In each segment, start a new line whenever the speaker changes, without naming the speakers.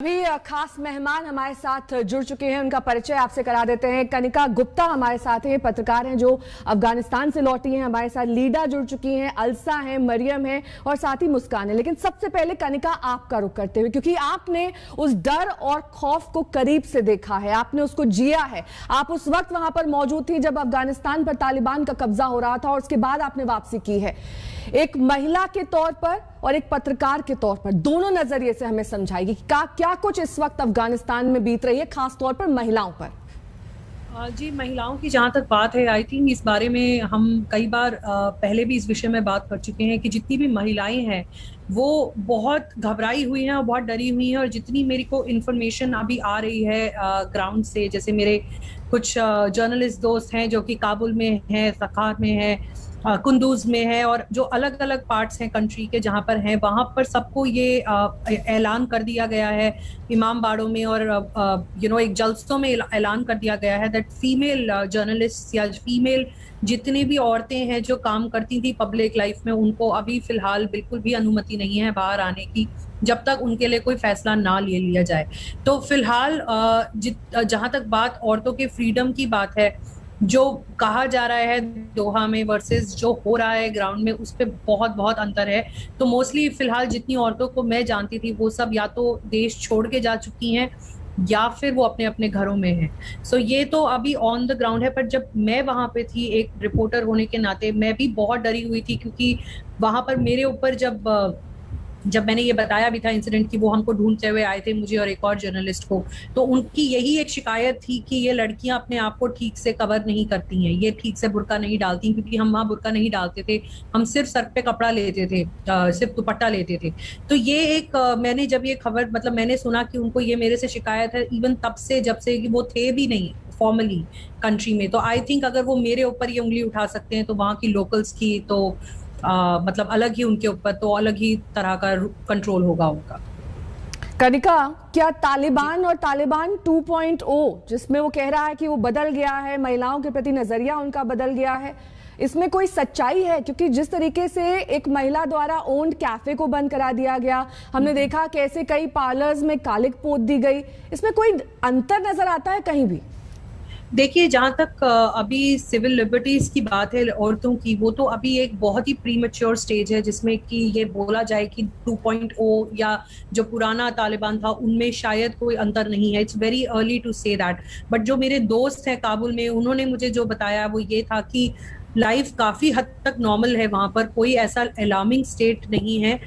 अभी खास मेहमान हमारे साथ जुड़ चुके हैं, उनका परिचय आपसे करा देते हैं। कनिका गुप्ता हमारे साथ हैं, पत्रकार हैं जो अफगानिस्तान से लौटी हैं। हमारे साथ लीडा जुड़ चुकी हैं, अलसा हैं, मरियम हैं और साथ ही मुस्कान है। लेकिन सबसे पहले कनिका आपका रुख करते हुए, क्योंकि आपने उस डर और खौफ को करीब से देखा है, आपने उसको जिया है। आप उस वक्त वहां पर मौजूद थी जब अफगानिस्तान पर तालिबान का कब्जा हो रहा था और उसके बाद आपने वापसी की है। एक महिला के तौर पर और एक पत्रकार के तौर पर, दोनों नजरिए से हमें समझाएगी कि क्या कुछ इस वक्त अफगानिस्तान में बीत रही है, खास तौर पर महिलाओं पर।
जी, महिलाओं की जहाँ तक बात है, आई थिंक इस बारे में हम कई बार पहले भी इस विषय में बात कर चुके हैं कि जितनी भी महिलाएं हैं वो बहुत घबराई हुई हैं और बहुत डरी हुई हैं। और जितनी मेरे को इन्फॉर्मेशन अभी आ रही है ग्राउंड से, जैसे मेरे कुछ जर्नलिस्ट दोस्त हैं जो कि काबुल में हैं, सखार में है, कुंदूज में है और जो अलग अलग पार्ट्स हैं कंट्री के जहाँ पर हैं, वहाँ पर सबको ये ऐलान कर दिया गया है इमाम बाड़ों में और एक जलसों में ऐलान कर दिया गया है दैट फीमेल जर्नलिस्ट या फीमेल जितनी भी औरतें हैं जो काम करती थी पब्लिक लाइफ में, उनको अभी फिलहाल बिल्कुल भी अनुमति नहीं है बाहर आने की जब तक उनके लिए कोई फैसला ना ले लिया जाए। तो फिलहाल जहाँ तक बात औरतों के फ्रीडम की बात है, जो कहा जा रहा है दोहा में वर्सेस जो हो रहा है ग्राउंड में, उस पर बहुत बहुत अंतर है। तो मोस्टली फिलहाल जितनी औरतों को मैं जानती थी वो सब या तो देश छोड़ के जा चुकी हैं या फिर वो अपने अपने घरों में हैं। सो ये तो अभी ऑन द ग्राउंड है। पर जब मैं वहां पे थी एक रिपोर्टर होने के नाते, मैं भी बहुत डरी हुई थी, क्योंकि वहां पर मेरे ऊपर जब मैंने ये बताया भी था इंसिडेंट कि वो हमको ढूंढते हुए आए थे, मुझे और एक और जर्नलिस्ट को, तो उनकी यही एक शिकायत थी कि ये लड़कियां अपने आप को ठीक से कवर नहीं करती हैं, ये ठीक से बुर्का नहीं डालती, क्योंकि हम वहाँ बुर्का नहीं डालते थे, हम सिर्फ सर पे कपड़ा लेते थे, सिर्फ दुपट्टा लेते थे। तो ये एक मैंने जब ये खबर मैंने सुना कि उनको ये मेरे से शिकायत है, इवन तब से जब से कि वो थे भी नहीं फॉर्मली कंट्री में, तो आई थिंक अगर वो मेरे ऊपर ये उंगली उठा सकते हैं तो वहाँ की लोकल्स की तो अलग ही उनके ऊपर तो अलग ही तरह का कंट्रोल होगा उनका।
कनिका, क्या तालिबान और तालिबान 2.0 जिसमें वो कह रहा है कि वो बदल गया है, महिलाओं के प्रति नजरिया उनका बदल गया है, इसमें कोई सच्चाई है? क्योंकि जिस तरीके से एक महिला द्वारा ओन्ड कैफे को बंद करा दिया गया, हमने देखा कैसे कई पार्लर्स में कालिक पोत दी गई, इसमें कोई अंतर नजर आता है कहीं भी?
देखिए, जहाँ तक अभी सिविल लिबर्टीज की बात है औरतों की, वो तो अभी एक बहुत ही प्रीमेच्योर स्टेज है जिसमें कि ये बोला जाए कि 2.0 या जो पुराना तालिबान था उनमें शायद कोई अंतर नहीं है। It's very early to say that. But जो मेरे दोस्त हैं काबुल में, उन्होंने मुझे जो बताया वो ये था कि लाइफ काफी हद तक नॉर्मल है वहां पर, कोई ऐसा अलार्मिंग स्टेट नहीं है।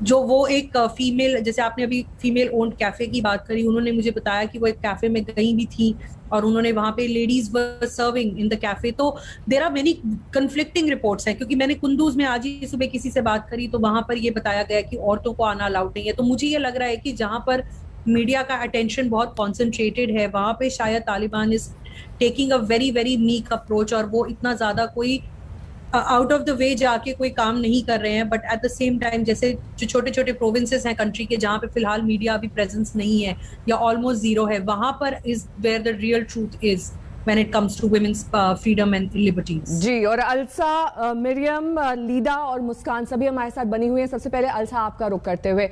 जो वो एक फीमेल, जैसे आपने अभी फीमेल ओन्ड कैफे की बात करी, उन्होंने मुझे बताया कि वो एक कैफे में गई भी थी और उन्होंने वहां पे ladies were serving in the cafe. तो there are many conflicting reports हैं, क्योंकि मैंने कुंदूज में आज ही सुबह किसी से बात करी तो वहां पर ये बताया गया कि औरतों को आना अलाउड नहीं है। तो मुझे ये लग रहा है कि जहां पर मीडिया का अटेंशन बहुत कॉन्सेंट्रेटेड है, वहां पे शायद Taliban is taking a very very meek approach और वो इतना ज्यादा कोई आउट ऑफ द वे जाके कोई काम नहीं कर रहे हैं। But at the same time, जैसे जो छोटे छोटे प्रोविंसेस हैं कंट्री के जहाँ पे फिलहाल मीडिया अभी प्रेजेंस नहीं है या ऑलमोस्ट जीरो है, वहां पर is where the real truth is when it comes to women's freedom and liberties।
जी, और अलसा, मरियम, लीडा और मुस्कान सभी हमारे साथ बनी हुई हैं। सबसे पहले अलसा, आपका रुख करते हुए,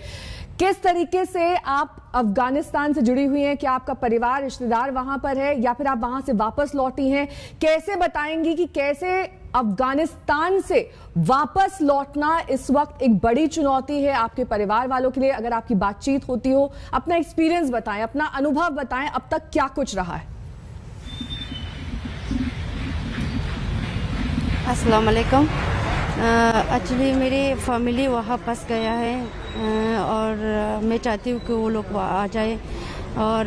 किस तरीके से आप अफगानिस्तान से जुड़ी हुई हैं? क्या आपका परिवार, रिश्तेदार वहां पर है या फिर आप वहां से वापस लौटी हैं? कैसे बताएंगी कि कैसे अफगानिस्तान से वापस लौटना इस वक्त एक बड़ी चुनौती है आपके परिवार वालों के लिए? अगर आपकी बातचीत होती हो, अपना एक्सपीरियंस बताएं, अपना अनुभव बताएं, अब तक क्या कुछ रहा है?
अस्सलाम वालेकुम। एक्चुअली मेरी फैमिली वहाँ फंस गया है और मैं चाहती हूँ कि वो लोग वहाँ आ जाए और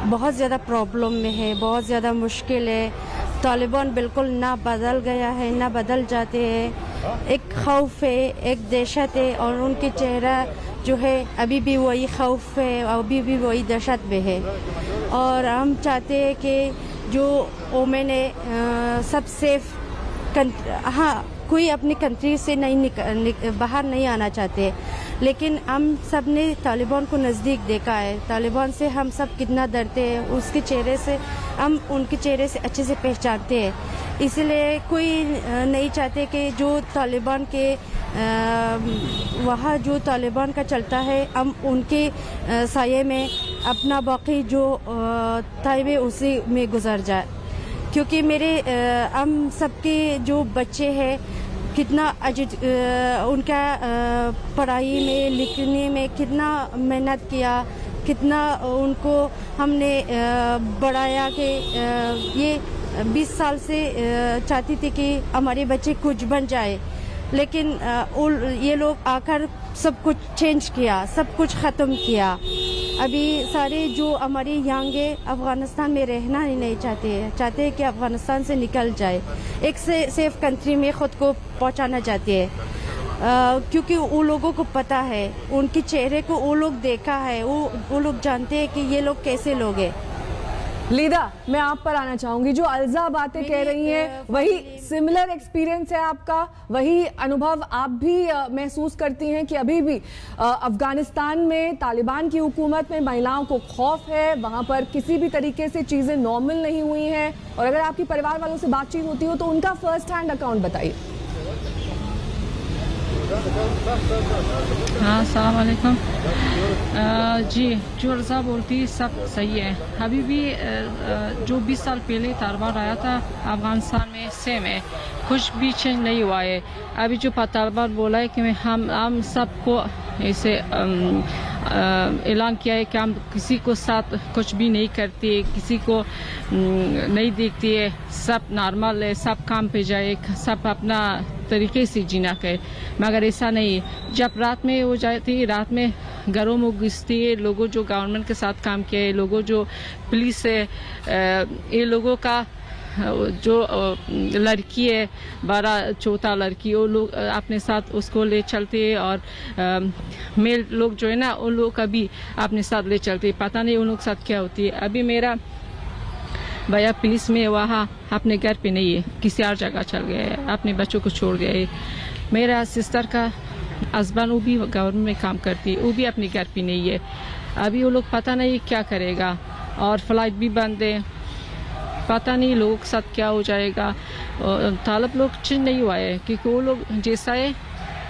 बहुत ज़्यादा प्रॉब्लम में है, बहुत ज़्यादा मुश्किल है। तालिबान बिल्कुल ना बदल गया है ना बदल जाते हैं। एक खौफ है, एक दहशत है और उनके चेहरा जो है अभी भी वही खौफ है, अभी भी वही दहशत में है। और हम चाहते हैं कि जो वोमेन है सब सेफ, हाँ, कोई अपनी कंट्री से नहीं बाहर नहीं आना चाहते। लेकिन हम सब ने तालिबान को नज़दीक देखा है। तालिबान से हम सब कितना डरते हैं, उसके चेहरे से हम उनके चेहरे से अच्छे से पहचानते हैं। इसलिए कोई नहीं चाहते कि जो तालिबान के वहाँ जो तालिबान का चलता है हम उनके साये में अपना बाकी जो टाइम है उसी में गुजर जाए, क्योंकि मेरे हम सबके जो बच्चे हैं कितना उनका पढ़ाई में लिखने में कितना मेहनत किया, कितना उनको हमने बढ़ाया कि ये 20 साल से चाहती थी कि हमारे बच्चे कुछ बन जाए, लेकिन ये लोग आकर सब कुछ चेंज किया, सब कुछ ख़त्म किया। अभी सारे जो हमारे यंगे अफ़गानिस्तान में रहना ही नहीं चाहते हैं कि अफ़गानिस्तान से निकल जाए, एक सेफ कंट्री में ख़ुद को पहुंचाना चाहते हैं, क्योंकि वो लोगों को पता है, उनके चेहरे को वो लोग देखा है, वो लोग जानते हैं कि ये लोग कैसे लोग हैं।
लीदा, मैं आप पर आना चाहूंगी। जो अल्जा बातें कह रही हैं वही सिमिलर एक्सपीरियंस है आपका, वही अनुभव आप भी महसूस करती हैं कि अभी भी अफगानिस्तान में तालिबान की हुकूमत में महिलाओं को खौफ है, वहां पर किसी भी तरीके से चीजें नॉर्मल नहीं हुई हैं, और अगर आपकी परिवार वालों से बातचीत होती हो तो उनका फर्स्ट हैंड अकाउंट बताइए।
हाँ, अस्सलाम वालेकुम। जी, जो अर्ज़ा बोलती सब सही है। अभी भी जो 20 साल पहले तालिबान आया था अफ़गानिस्तान में सेम है, कुछ भी चेंज नहीं हुआ है। अभी जो तालिबान बोला है कि हम सबको ऐसे ऐलान किया है कि हम किसी को साथ कुछ भी नहीं करती है, किसी को नहीं देखती है, सब नॉर्मल है, सब काम पे जाए, सब अपना तरीके से जीना करे, मगर ऐसा नहीं है। जब रात में हो जाती है, रात में घरों में घुसती है, लोगों जो गवर्नमेंट के साथ काम किया है, लोगों जो पुलिस है, ये लोगों का जो लड़की है 12-14 लड़की, वो लोग अपने साथ उसको ले चलते हैं, और मेल लोग जो है ना उन लोग का भी अपने साथ ले चलते हैं। पता नहीं उन लोग के साथ क्या होती है। अभी मेरा भैया पुलिस में, वहाँ अपने घर पे नहीं है, किसी और जगह चल गए है, अपने बच्चों को छोड़ गए है। मेरा सिस्टर का हस्बैंड वो भी गवर्नमेंट में काम करती है, वो भी अपने घर पे नहीं है। अभी वो लोग पता नहीं क्या करेगा, और फ्लाइट भी बंद है, पता नहीं लोगों के साथ क्या हो जाएगा। तालिब लोग चेंज नहीं हुआ है, क्योंकि वो लोग जैसा है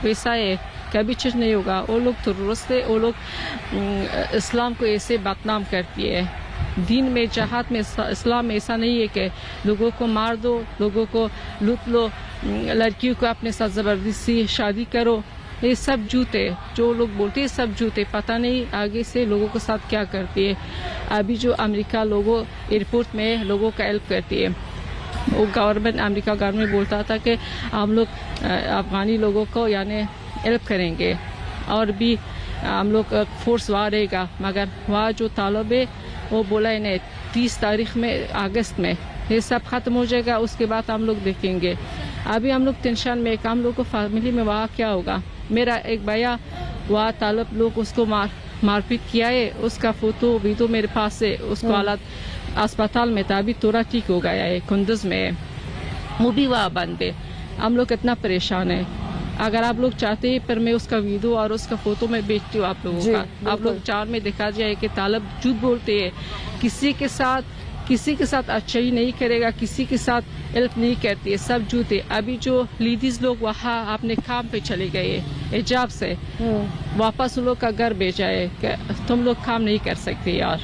वैसा है, कभी चेंज नहीं होगा। वो लोग terrorist है, वो लोग इस्लाम को ऐसे बदनाम करती है। दीन में, जहाद में, इस्लाम में ऐसा नहीं है कि लोगों को मार दो, लोगों को लूट लो, लड़कियों को अपने साथ ज़बरदस्ती शादी करो। ये सब झूठ है, जो लोग बोलते हैं सब झूठ है। पता नहीं आगे से लोगों के साथ क्या करती है। अभी जो अमेरिका लोगों एयरपोर्ट में लोगों का हेल्प करती है, वो गवर्नमेंट, अमेरिका गवर्नमेंट बोलता था कि हम लोग अफगानी लोगों को यानी हेल्प करेंगे, और भी हम लोग फोर्स वहाँ रहेगा, मगर वहाँ जो तालिब है वो बोला है नहीं 30 तारीख में, अगस्त में ये सब ख़त्म हो जाएगा, उसके बाद हम लोग देखेंगे। अभी हम लोग टेंशन में, हम लोग को फैमिली में वहाँ क्या होगा। मेरा एक भैया वहाँ तालिब लोग उसको मारपीट किया है, उसका फोटो वीडियो मेरे पास है, उसको हालत अस्पताल में था, अभी थोड़ा ठीक हो गया है, कुंदज में है, वो भी वहाँ बंद है। हम लोग कितना परेशान है। अगर आप लोग चाहते हैं पर मैं उसका वीडियो और उसका फोटो में बेचती हूँ आप लोगों का, आप लोग चार में दिखा जाए कि तालिब झूठ बोलते हैं, किसी के साथ अच्छा ही नहीं करेगा, किसी के साथ हेल्प नहीं करती है, सब झूठ है। अभी जो लेडीज लोग वहाँ अपने काम पे चले गए हिजाब से, वापस उन लोग का घर भेजा है कि तुम लोग काम नहीं कर सकते यार।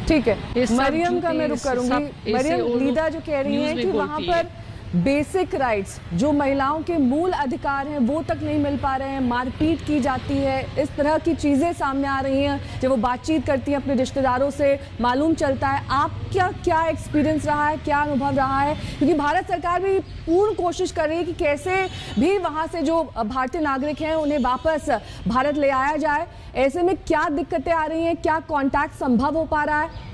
ठीक है, मरियम का मैं रुक करूंगी। मरियम, लीदा जो कह रही है कि वहाँ पर बेसिक राइट्स, जो महिलाओं के मूल अधिकार हैं वो तक नहीं मिल पा रहे हैं, मारपीट की जाती है, इस तरह की चीज़ें सामने आ रही हैं। जब वो बातचीत करती हैं अपने रिश्तेदारों से मालूम चलता है। आपका क्या एक्सपीरियंस रहा है, क्या अनुभव रहा है? क्योंकि भारत सरकार भी पूर्ण कोशिश कर रही है कि कैसे भी वहाँ से जो भारतीय नागरिक हैं उन्हें वापस भारत ले आया जाए। ऐसे में क्या दिक्कतें आ रही हैं, क्या कॉन्टैक्ट संभव हो पा रहा है?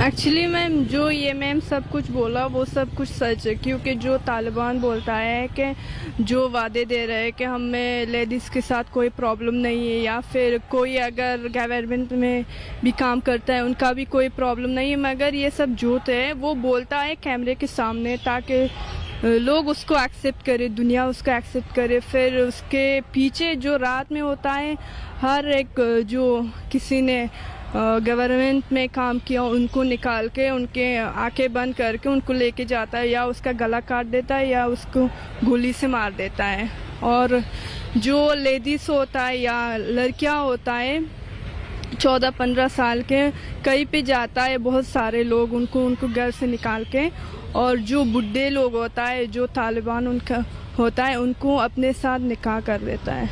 एक्चुअली मैम, जो ये मैम सब कुछ बोला वो सब कुछ सच है, क्योंकि जो तालिबान बोलता है कि जो वादे दे रहे हैं कि हमें लेडीज़ के साथ कोई प्रॉब्लम नहीं है, या फिर कोई अगर गवर्नमेंट में भी काम करता है उनका भी कोई प्रॉब्लम नहीं है, मगर ये सब झूठ है। वो बोलता है कैमरे के सामने ताकि लोग उसको एक्सेप्ट करे, दुनिया उसको एक्सेप्ट करे। फिर उसके पीछे जो रात में होता है, हर एक जो किसी ने गवर्नमेंट में काम किया उनको निकाल के उनके आंखें बंद करके उनको लेके जाता है, या उसका गला काट देता है या उसको गोली से मार देता है। और जो लेडीज होता है या लड़कियां होता है 14-15 साल के, कहीं पे जाता है बहुत सारे लोग उनको घर से निकाल के, और जो बुढ़े लोग होता है, जो तालिबान उनका होता है, उनको अपने साथ निकाह कर देता है।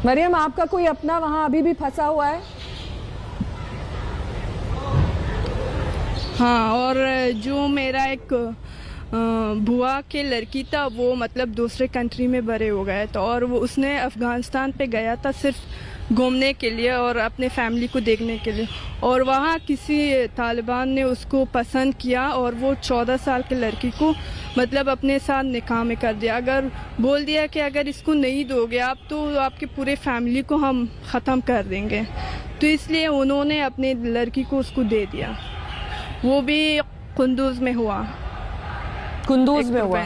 मरियम, आपका कोई अपना वहाँ अभी भी फंसा हुआ है?
हाँ, और जो मेरा एक बुआ के लड़की था, वो मतलब दूसरे कंट्री में बड़े हो गए, तो और वो उसने अफ़गानिस्तान पे गया था सिर्फ घूमने के लिए और अपने फैमिली को देखने के लिए, और वहाँ किसी तालिबान ने उसको पसंद किया और वो 14 साल की लड़की को मतलब अपने साथ निकाह में कर दिया। अगर बोल दिया कि अगर इसको नहीं दोगे आप तो आपके पूरे फैमिली को हम ख़त्म कर देंगे, तो इसलिए उन्होंने अपनी लड़की को उसको दे दिया। वो भी कुंदूज में हुआ।
कुंदूज में हुआ।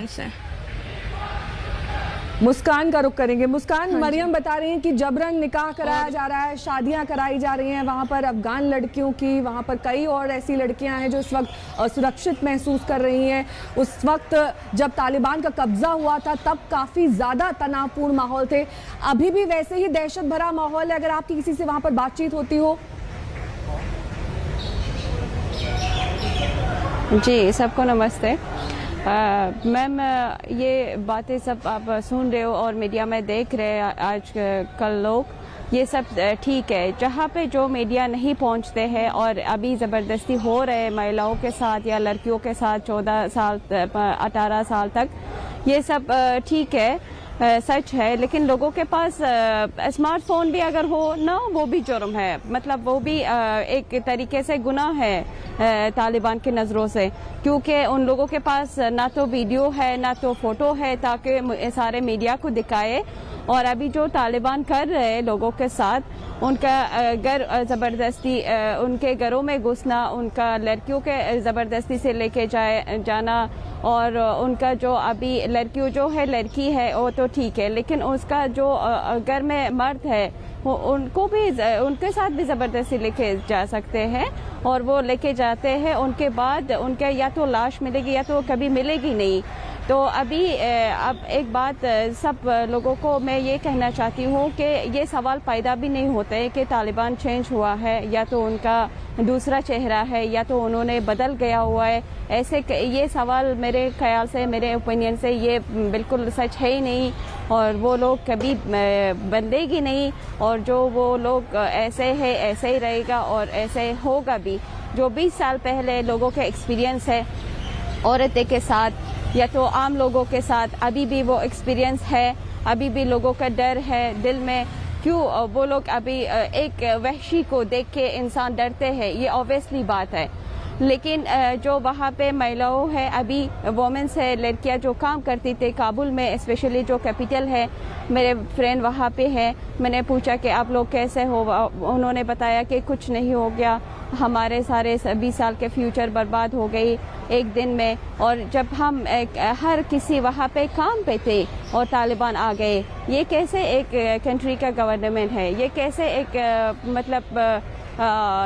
मुस्कान का रुख करेंगे। मुस्कान, मरियम बता रही हैं कि जबरन निकाह कराया जा रहा है, शादियां कराई जा रही हैं वहाँ पर अफगान लड़कियों की। वहाँ पर कई और ऐसी लड़कियां हैं जो इस वक्त असुरक्षित महसूस कर रही हैं। उस वक्त जब तालिबान का कब्जा हुआ था तब काफ़ी ज़्यादा तनावपूर्ण माहौल थे। अभी भी वैसे ही दहशत भरा माहौल है अगर आपकी किसी से वहाँ पर बातचीत होती हो?
जी, सबको नमस्ते। मैम, ये बातें सब आप सुन रहे हो और मीडिया में देख रहे हैं आज कल लोग, ये सब ठीक है। जहाँ पे जो मीडिया नहीं पहुँचते हैं और अभी ज़बरदस्ती हो रहे महिलाओं के साथ या लड़कियों के साथ 14 साल 18 साल तक, ये सब ठीक है, सच है। लेकिन लोगों के पास स्मार्टफोन भी अगर हो ना, वो भी जुर्म है, मतलब वो भी एक तरीके से गुनाह है तालिबान की नज़रों से, क्योंकि उन लोगों के पास ना तो वीडियो है ना तो फ़ोटो है ताकि सारे मीडिया को दिखाए। और अभी जो तालिबान कर रहे हैं लोगों के साथ, उनका घर ज़बरदस्ती उनके घरों में घुसना, उनका लड़कियों के ज़बरदस्ती से लेके जाना, और उनका जो अभी लड़कियों जो है लड़की है वो तो ठीक है, लेकिन उसका जो घर में मर्द है उनको भी उनके साथ भी ज़बरदस्ती लेके जा सकते हैं, और वो लेके जाते हैं। उनके बाद उनके या तो लाश मिलेगी या तो कभी मिलेगी नहीं। तो अभी अब एक बात सब लोगों को मैं ये कहना चाहती हूँ कि ये सवाल पैदा भी नहीं होते हैं कि तालिबान चेंज हुआ है या तो उनका दूसरा चेहरा है या तो उन्होंने बदल गया हुआ है। ऐसे ये सवाल मेरे ख्याल से, मेरे ओपिनियन से, ये बिल्कुल सच है ही नहीं, और वो लोग कभी बदलेगी नहीं, और जो वो लोग ऐसे है ऐसे ही रहेगा और ऐसे होगा भी। जो 20 साल पहले लोगों के एक्सपीरियंस है औरतें के साथ या तो आम लोगों के साथ, अभी भी वो एक्सपीरियंस है, अभी भी लोगों का डर है दिल में। क्यों वो लोग अभी एक वहशी को देख के इंसान डरते हैं, ये ऑब्वियसली बात है। लेकिन जो वहाँ पे महिलाओं है, अभी वोमेंस है, लड़कियाँ जो काम करती थी काबुल में, स्पेशली जो कैपिटल है, मेरे फ्रेंड वहाँ पे हैं, मैंने पूछा कि आप लोग कैसे हो, उन्होंने बताया कि कुछ नहीं हो गया, हमारे सारे 20 साल के फ्यूचर बर्बाद हो गई एक दिन में। और जब हम हर किसी वहाँ पे काम पे थे और तालिबान आ गए, ये कैसे एक कंट्री का गवर्नमेंट है, ये कैसे एक मतलब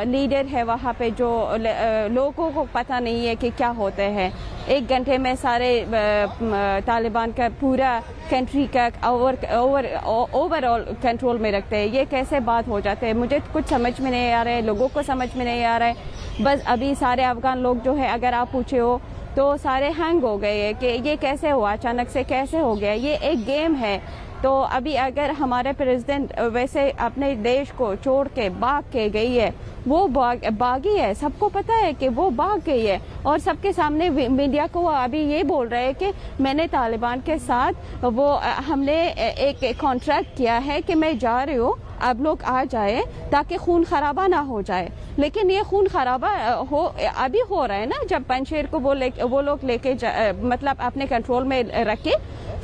लीडर है वहाँ पे जो लोगों को पता नहीं है कि क्या होते हैं। 1 घंटे में सारे तालिबान का पूरा कंट्री का ओवरऑल कंट्रोल में रखते हैं। ये कैसे बात हो जाते हैं, मुझे कुछ समझ में नहीं आ रहा है, लोगों को समझ में नहीं आ रहा है। बस अभी सारे अफगान लोग जो है, अगर आप पूछे हो तो सारे हैंग हो गए हैं कि ये कैसे हुआ, अचानक से कैसे हो गया, ये एक गेम है। तो अभी अगर हमारे प्रेसिडेंट वैसे अपने देश को छोड़ के भाग के गई है, वो भागी है, सबको पता है कि वो भाग गई है, और सबके सामने मीडिया को अभी ये बोल रहे हैं कि मैंने तालिबान के साथ वो हमने एक कॉन्ट्रैक्ट किया है कि मैं जा रही हूँ, अब लोग आ जाए ताकि खून खराबा ना हो जाए। लेकिन ये खून खराबा अभी हो रहा है ना, जब पंजशेर को वो लोग लेके मतलब अपने कंट्रोल में रखे,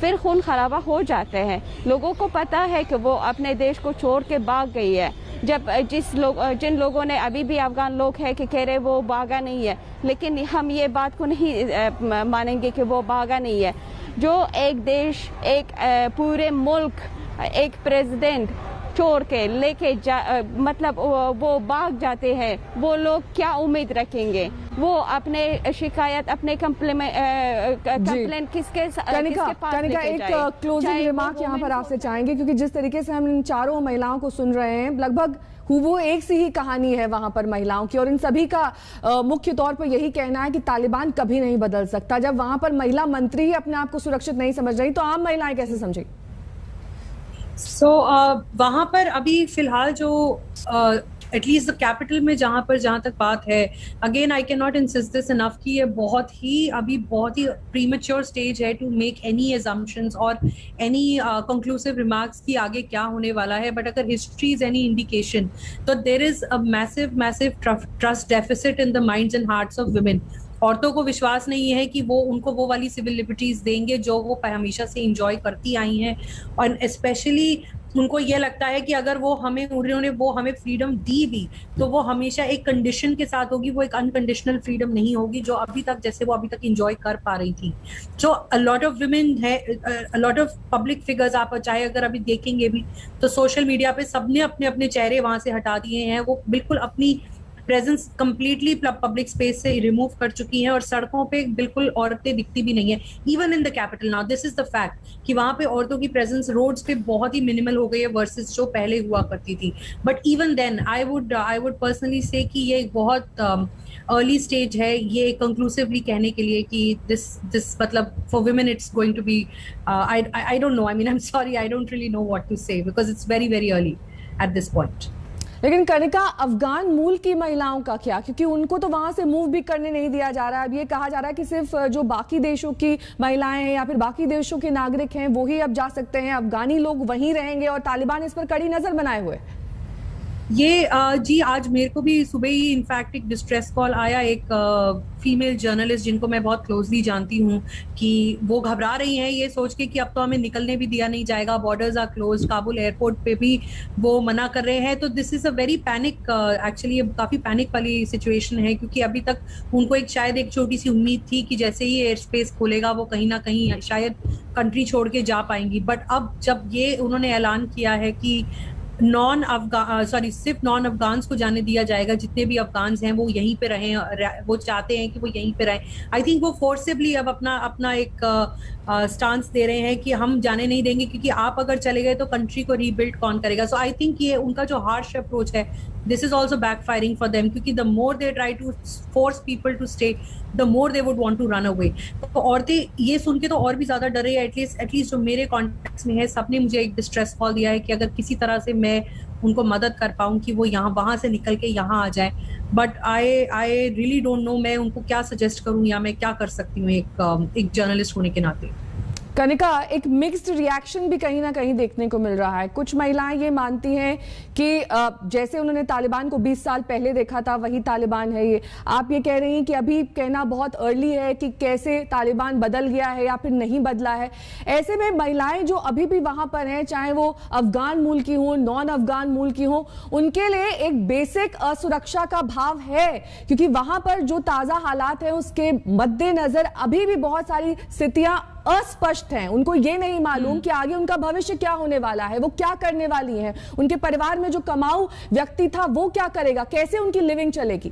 फिर खून खराबा हो जाते हैं। लोगों को पता है कि वो अपने देश को छोड़ के भाग गई है, जब जिन लोगों ने अभी भी अफगान लोग हैं कि कह रहे वो भागा नहीं है, लेकिन हम ये बात को नहीं मानेंगे कि वो भागा नहीं है। जो एक देश, एक पूरे मुल्क, एक प्रेसिडेंट छोड़ के लेके मतलब वो भाग जाते हैं, वो लोग क्या उम्मीद रखेंगे? वो अपने शिकायत, अपने कंप्लेंट किसके पास लेके जाए?
एक क्लोजिंग रिमार्क यहाँ पर आपसे चाहेंगे, क्योंकि जिस तरीके से हम इन चारों महिलाओं को सुन रहे हैं, लगभग वो एक सी ही कहानी है वहां पर महिलाओं की, और इन सभी का मुख्य तौर पर यही कहना है कि तालिबान कभी नहीं बदल सकता। जब वहां पर महिला मंत्री ही अपने आप को सुरक्षित नहीं समझ रही, तो आम महिलाएं कैसे समझेंगी?
वहां पर अभी फिलहाल जो एटलीस्ट द कैपिटल में जहां तक बात है, again I can not insist this enough कि ये बहुत ही प्रीमेच्योर स्टेज है टू मेक एनी अजम्पशंस और एनी कंक्लूसिव रिमार्क्स कि आगे क्या होने वाला है। बट अगर हिस्ट्री इज एनी इंडिकेशन, तो there is a massive trust deficit in the minds and hearts of women. औरतों को विश्वास नहीं है कि वो उनको वो वाली सिविल लिबर्टीज देंगे जो वो हमेशा से इंजॉय करती आई हैं, और स्पेशली उनको ये लगता है कि अगर उन्होंने वो हमें फ्रीडम दी भी, तो वो हमेशा एक कंडीशन के साथ होगी, वो एक अनकंडीशनल फ्रीडम नहीं होगी जो अभी तक इंजॉय कर पा रही थी। जो अ लॉट ऑफ वुमेन है, a lot of public figures, आप चाहे अगर अभी देखेंगे भी तो सोशल मीडिया पे सबने अपने अपने चेहरे वहां से हटा दिए हैं, वो बिल्कुल अपनी प्रेजेंस कंप्लीटली पब्लिक स्पेस से रिमूव कर चुकी हैं, और सड़कों पे बिल्कुल औरतें दिखती भी नहीं है। Even in the capital now, this is the fact कि वहां पे औरतों की प्रेजेंस रोड्स पे बहुत ही मिनिमल हो गई है वर्सेस जो पहले हुआ करती थी। But even then I would personally say कि ये बहुत अर्ली स्टेज है ये कंक्लूसिवली कहने के लिए कि दिस मतलब for women it's going to be, I don't know, I mean I am sorry, I don't really know what to say because it's very very early at this point.
लेकिन कनिका, अफगान मूल की महिलाओं का क्या? क्योंकि उनको तो वहां से मूव भी करने नहीं दिया जा रहा है। अब ये कहा जा रहा है कि सिर्फ जो बाकी देशों की महिलाएं हैं या फिर बाकी देशों के नागरिक हैं वो ही अब जा सकते हैं, अफगानी लोग वहीं रहेंगे, और तालिबान इस पर कड़ी नजर बनाए हुए।
ये जी आज मेरे को भी सुबह ही इनफैक्ट एक डिस्ट्रेस कॉल आया एक फीमेल जर्नलिस्ट जिनको मैं बहुत क्लोजली जानती हूँ, कि वो घबरा रही हैं ये सोच के कि अब तो हमें निकलने भी दिया नहीं जाएगा, borders are close, Kabul airport पे भी वो मना कर रहे हैं। तो this is a very panic, actually ये काफी पैनिक वाली सिचुएशन है, क्योंकि अभी तक उनको शायद एक छोटी सी उम्मीद थी कि जैसे ही एयर स्पेस खोलेगा वो कहीं ना कहीं शायद कंट्री छोड़ के जा पाएंगी। बट अब जब ये उन्होंने ऐलान किया है कि सिर्फ नॉन अफगान्स को जाने दिया जाएगा, जितने भी अफगान्स हैं वो यहीं पे रहें, वो चाहते हैं कि वो यहीं पे रहें। आई थिंक वो फोर्सिबली अब अपना एक स्टांस दे रहे हैं कि हम जाने नहीं देंगे, क्योंकि आप अगर चले गए तो कंट्री को रीबिल्ड कौन करेगा। सो आई थिंक ये उनका जो हार्श अप्रोच है, this is also backfiring for them, क्योंकि the more they try to force people to stay, the more they would want to run away. तो औरतें ये सुन के तो और भी ज्यादा डर रही है। एटलीस्ट जो मेरे कॉन्टेक्ट्स में है, सबने मुझे एक डिस्ट्रेस कॉल दिया है कि अगर किसी तरह से मैं उनको मदद कर पाऊं कि वो वहां से निकल के यहाँ आ जाए। But I really don't know मैं उनको क्या सजेस्ट करूं या मैं क्या कर सकती हूँ एक जर्नलिस्ट होने के नाते।
कनिका, एक मिक्स्ड रिएक्शन भी कहीं ना कहीं देखने को मिल रहा है। कुछ महिलाएं ये मानती हैं कि जैसे उन्होंने तालिबान को 20 साल पहले देखा था वही तालिबान है ये। आप ये कह रही हैं कि अभी कहना बहुत अर्ली है कि कैसे तालिबान बदल गया है या फिर नहीं बदला है। ऐसे में महिलाएं जो अभी भी वहां पर हैं, चाहे वो अफगान मूल की हो, नॉन अफगान मूल की हो, उनके लिए एक बेसिक असुरक्षा का भाव है, क्योंकि वहां पर जो ताजा हालात है उसके मद्देनजर अभी भी बहुत सारी स्थितियां अस्पष्ट हैं। उनको ये नहीं मालूम कि आगे उनका भविष्य क्या होने वाला है, वो क्या करने वाली हैं, उनके परिवार में जो कमाऊ व्यक्ति था वो क्या करेगा, कैसे उनकी लिविंग चलेगी।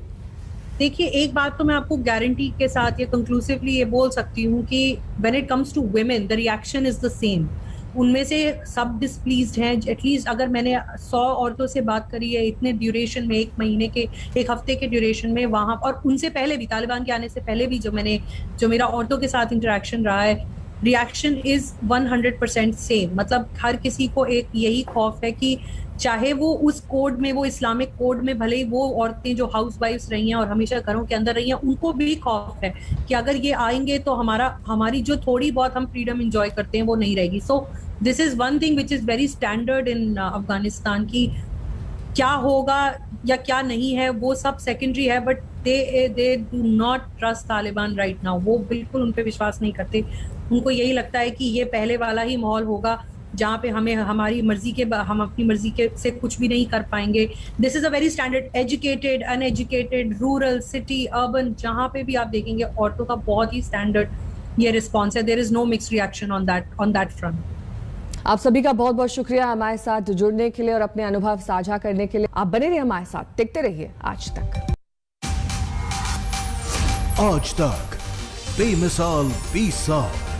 देखिए, एक बात तो मैं आपको गारंटी के साथ ये कंक्लूसिवली ये बोल सकती हूँ कि when it comes to women the reaction is the same. उनमें से सब डिस्प्लीज्ड हैं। एटलीस्ट अगर मैंने 100 औरतों से बात करी है इतने ड्यूरेशन में, एक हफ्ते के ड्यूरेशन में वहां, और उनसे पहले भी, तालिबान के आने से पहले भी जो मेरा औरतों के साथ इंटरेक्शन रहा है, रिएक्शन इज 100% सेम। मतलब हर किसी को एक यही खौफ है कि चाहे वो उस कोड में, वो इस्लामिक कोड में, भले ही वो औरतें जो हाउस वाइफ्स रही हैं और हमेशा घरों के अंदर रही हैं, उनको भी खौफ है कि अगर ये आएंगे तो हमारी जो थोड़ी बहुत हम फ्रीडम इंजॉय करते हैं वो नहीं रहेगी। So this is one thing which is very standard in Afghanistan की क्या होगा या क्या नहीं है वो सब सेकेंडरी है, but they do not trust Taliban right now. वो बिल्कुल उन पे विश्वास नहीं करते। उनको यही लगता है कि ये पहले वाला ही माहौल होगा जहाँ पे हमें हमारी मर्जी के हम अपनी मर्जी के से कुछ भी नहीं कर पाएंगे। This is a very standard, educated, uneducated, rural, city, urban, जहाँ पे भी आप देखेंगे औरतों का बहुत ही स्टैंडर्ड ये रिस्पॉन्स है। There is no mixed reaction on that front.
आप सभी का बहुत बहुत शुक्रिया हमारे साथ जुड़ने के लिए और अपने अनुभव साझा करने के लिए। आप बने रहिए हमारे साथ, देखते रहिए आज तक।
आज तक बेमिसाल 20 साल।